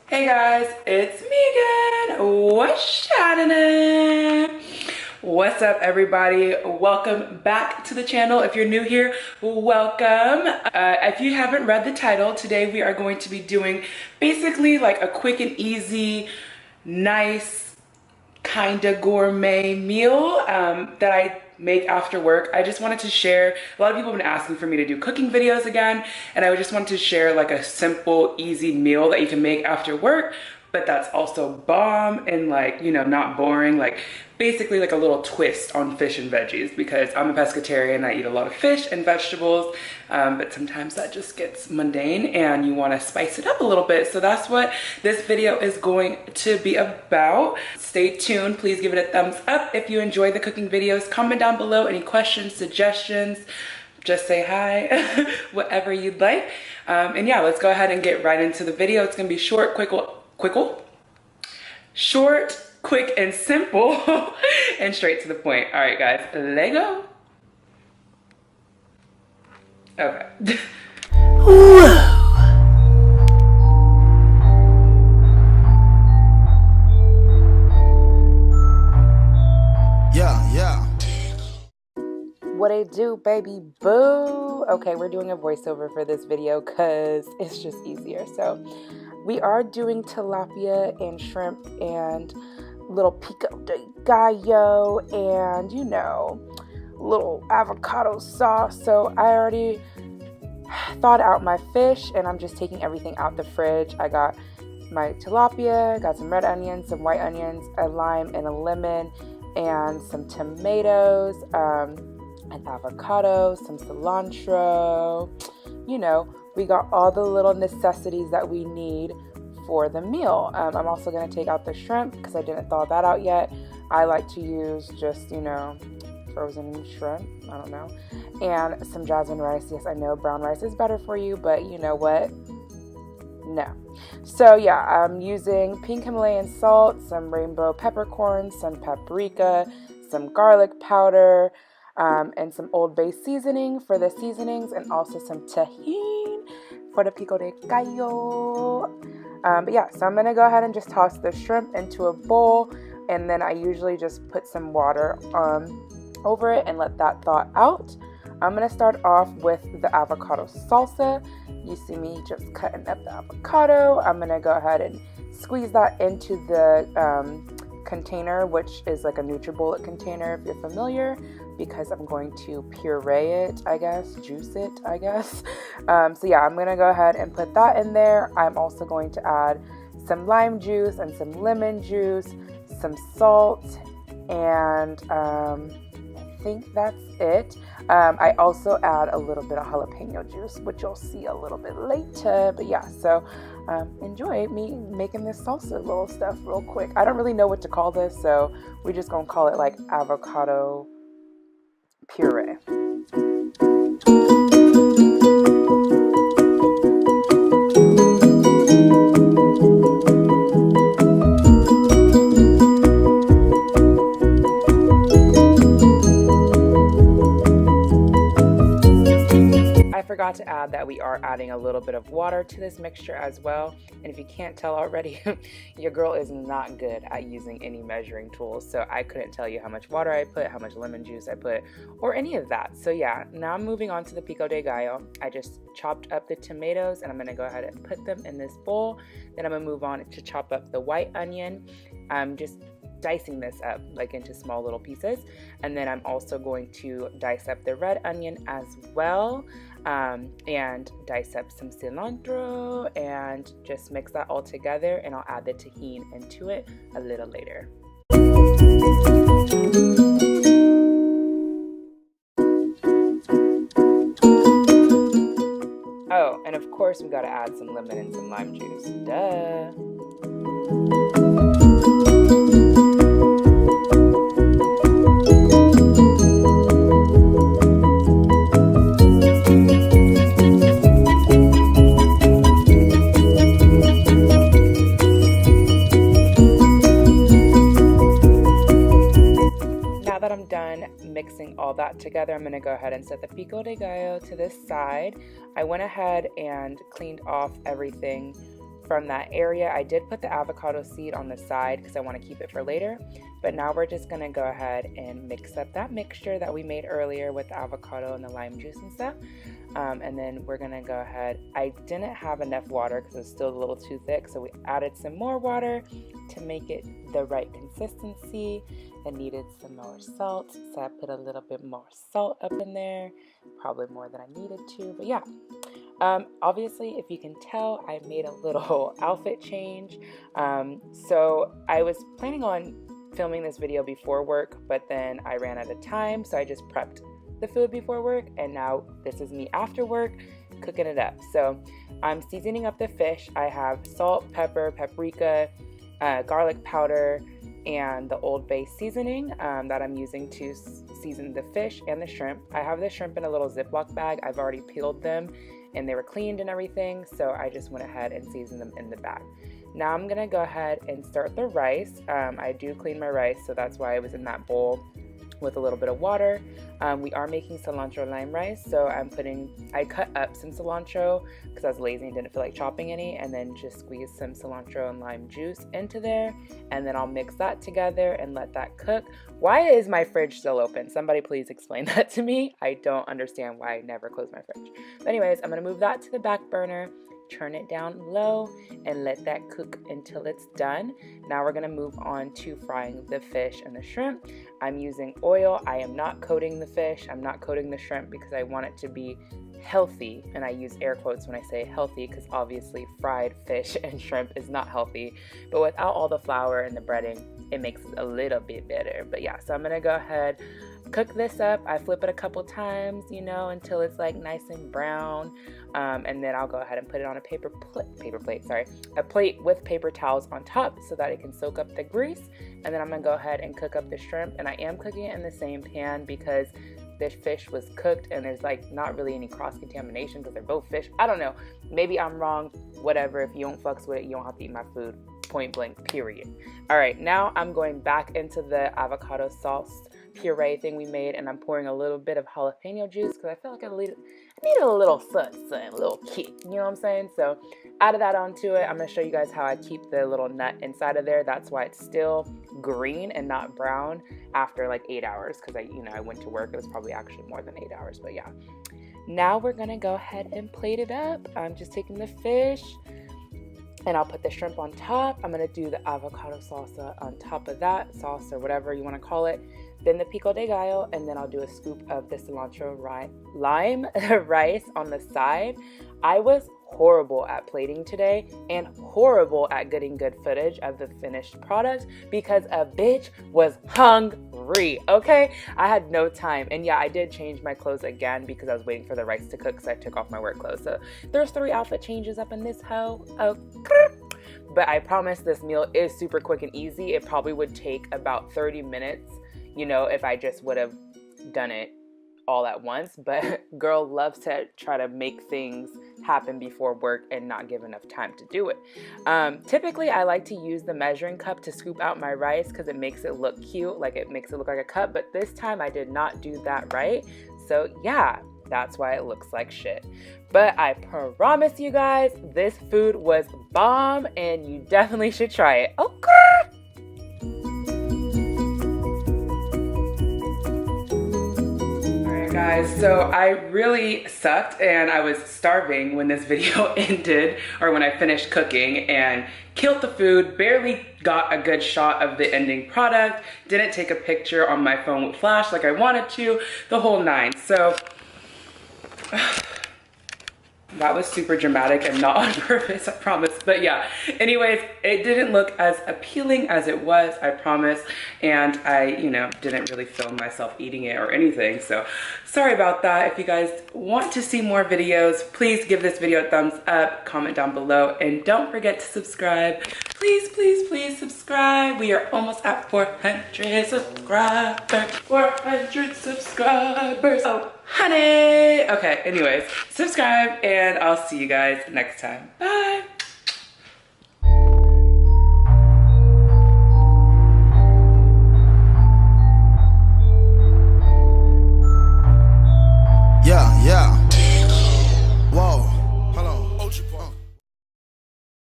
Hey guys, it's me again. What's happening? What's up, everybody? Welcome back to the channel. If you're new here, welcome. If you haven't read the title, today we are going to be doing basically like a quick and easy, nice, kind of gourmet meal that I make after work. I just wanted to share, a lot of people have been asking for me to do cooking videos again, and I just wanted to share like a simple, easy meal that you can make after work, but that's also bomb and like, you know, not boring. Like basically like a little twist on fish and veggies, because I'm a pescatarian. I eat a lot of fish and vegetables, but sometimes that just gets mundane and you want to spice it up a little bit. So that's what this video is going to be about. Stay tuned. Please give it a thumbs up if you enjoy the cooking videos. Comment down below any questions, suggestions, just say hi, whatever you'd like. And yeah, let's go ahead and get right into the video. It's gonna be short, short, quick, and simple, and straight to the point. All right, guys, Lego. Okay. Whoa. Yeah. What it do, baby boo? Okay, we're doing a voiceover for this video because it's just easier. So we are doing tilapia and shrimp and little pico de gallo and, you know, little avocado sauce. So I already thawed out my fish and I'm just taking everything out the fridge. I got my tilapia, got some red onions, some white onions, a lime and a lemon, and some tomatoes, an avocado, some cilantro. You know, we got all the little necessities that we need for the meal. I'm also going to take out the shrimp because I didn't thaw that out yet. I like to use just, you know, frozen shrimp, I don't know, and some jasmine rice. Yes, I know brown rice is better for you, but you know what? No. So yeah, I'm using pink Himalayan salt, some rainbow peppercorns, some paprika, some garlic powder, and some Old Bay seasoning for the seasonings, and also some tahini for the pico de gallo. But yeah, so I'm gonna go ahead and just toss the shrimp into a bowl, and then I usually just put some water over it and let that thaw out. I'm gonna start off with the avocado salsa. You see me just cutting up the avocado. I'm gonna go ahead and squeeze that into the container, which is like a NutriBullet container if you're familiar, because I'm going to puree it, I guess, juice it, I guess. So yeah, I'm gonna go ahead and put that in there. I'm also going to add some lime juice and some lemon juice, some salt, and I think that's it. I also add a little bit of jalapeno juice, which you'll see a little bit later. But yeah, so enjoy me making this salsa little stuff real quick. I don't really know what to call this, so we're just gonna call it like avocado puree. Forgot to add that we are adding a little bit of water to this mixture as well. And if you can't tell already, your girl is not good at using any measuring tools, so I couldn't tell you how much water I put, how much lemon juice I put, or any of that. So yeah, now I'm moving on to the pico de gallo. I just chopped up the tomatoes and I'm gonna go ahead and put them in this bowl. Then I'm gonna move on to chop up the white onion. I'm just dicing this up like into small little pieces, and then I'm also going to dice up the red onion as well, and dice up some cilantro and just mix that all together, and I'll add the tahini into it a little later. Oh, and of course we gotta add some lemon and some lime juice. Duh. Mixing all that together, I'm going to go ahead and set the pico de gallo to this side. I went ahead and cleaned off everything from that area. I did put the avocado seed on the side because I want to keep it for later. But now we're just going to go ahead and mix up that mixture that we made earlier with the avocado and the lime juice and stuff. And then we're going to go ahead. I didn't have enough water because it was still a little too thick. So we added some more water to make it the right consistency. I needed some more salt. So I put a little bit more salt up in there. Probably more than I needed to. But yeah. Obviously, if you can tell, I made a little outfit change. So I was planning on filming this video before work, but then I ran out of time, so I just prepped the food before work, and now this is me after work cooking it up. So I'm seasoning up the fish. I have salt, pepper, paprika, garlic powder, and the Old Bay seasoning that I'm using to season the fish and the shrimp. I have the shrimp in a little Ziploc bag. I've already peeled them and they were cleaned and everything, so I just went ahead and seasoned them in the bag. Now I'm gonna go ahead and start the rice. I do clean my rice, so that's why it was in that bowl with a little bit of water. We are making cilantro lime rice, so I cut up some cilantro because I was lazy and didn't feel like chopping any, and then just squeeze some cilantro and lime juice into there, and then I'll mix that together and let that cook. Why is my fridge still open? Somebody please explain that to me. I don't understand why I never close my fridge. But anyways, I'm gonna move that to the back burner, turn it down low, and let that cook until it's done. Now we're gonna move on to frying the fish and the shrimp. I'm using oil. I am not coating the fish. I'm not coating the shrimp because I want it to be healthy, and I use air quotes when I say healthy because obviously fried fish and shrimp is not healthy, but without all the flour and the breading, it makes it a little bit better. But yeah, so I'm gonna go ahead, cook this up. I flip it a couple times, you know, until it's like nice and brown, and then I'll go ahead and put it on a a plate with paper towels on top so that it can soak up the grease. And then I'm gonna go ahead and cook up the shrimp, and I am cooking it in the same pan because the fish was cooked and there's like not really any cross-contamination because they're both fish. I don't know, maybe I'm wrong, whatever. If you don't fucks with it, you don't have to eat my food, point blank, period. All right, now I'm going back into the avocado sauce puree thing we made, and I'm pouring a little bit of jalapeno juice because I feel like I needed a little something, a little kick, you know what I'm saying? So added that onto it. I'm gonna show you guys how I keep the little nut inside of there. That's why it's still green and not brown after like 8 hours, because I went to work. It was probably actually more than 8 hours, but yeah. Now we're gonna go ahead and plate it up. I'm just taking the fish and I'll put the shrimp on top. I'm gonna do the avocado salsa on top of that, sauce or whatever you wanna call it. Then the pico de gallo, and then I'll do a scoop of the cilantro lime rice on the side. I was horrible at plating today and horrible at getting good footage of the finished product because a bitch was hungry, okay? I had no time, and yeah, I did change my clothes again because I was waiting for the rice to cook because I took off my work clothes. So there's 3 outfit changes up in this hoe. But I promise this meal is super quick and easy. It probably would take about 30 minutes, you know, if I just would have done it all at once, but girl loves to try to make things happen before work and not give enough time to do it. Typically, I like to use the measuring cup to scoop out my rice because it makes it look cute, like it makes it look like a cup, but this time I did not do that right. So yeah, that's why it looks like shit. But I promise you guys, this food was bomb and you definitely should try it. Okay. Guys, so I really sucked and I was starving when this video ended, or when I finished cooking, and killed the food, barely got a good shot of the ending product, didn't take a picture on my phone with flash like I wanted to, the whole 9. So that was super dramatic and not on purpose, I promise. But yeah, anyways, it didn't look as appealing as it was, I promise. And I, didn't really film myself eating it or anything. So sorry about that. If you guys want to see more videos, please give this video a thumbs up, comment down below, and don't forget to subscribe. Please, please, please subscribe. We are almost at 400 subscribers. 400 subscribers. Oh, honey. Okay, anyways, subscribe and I'll see you guys next time. Bye.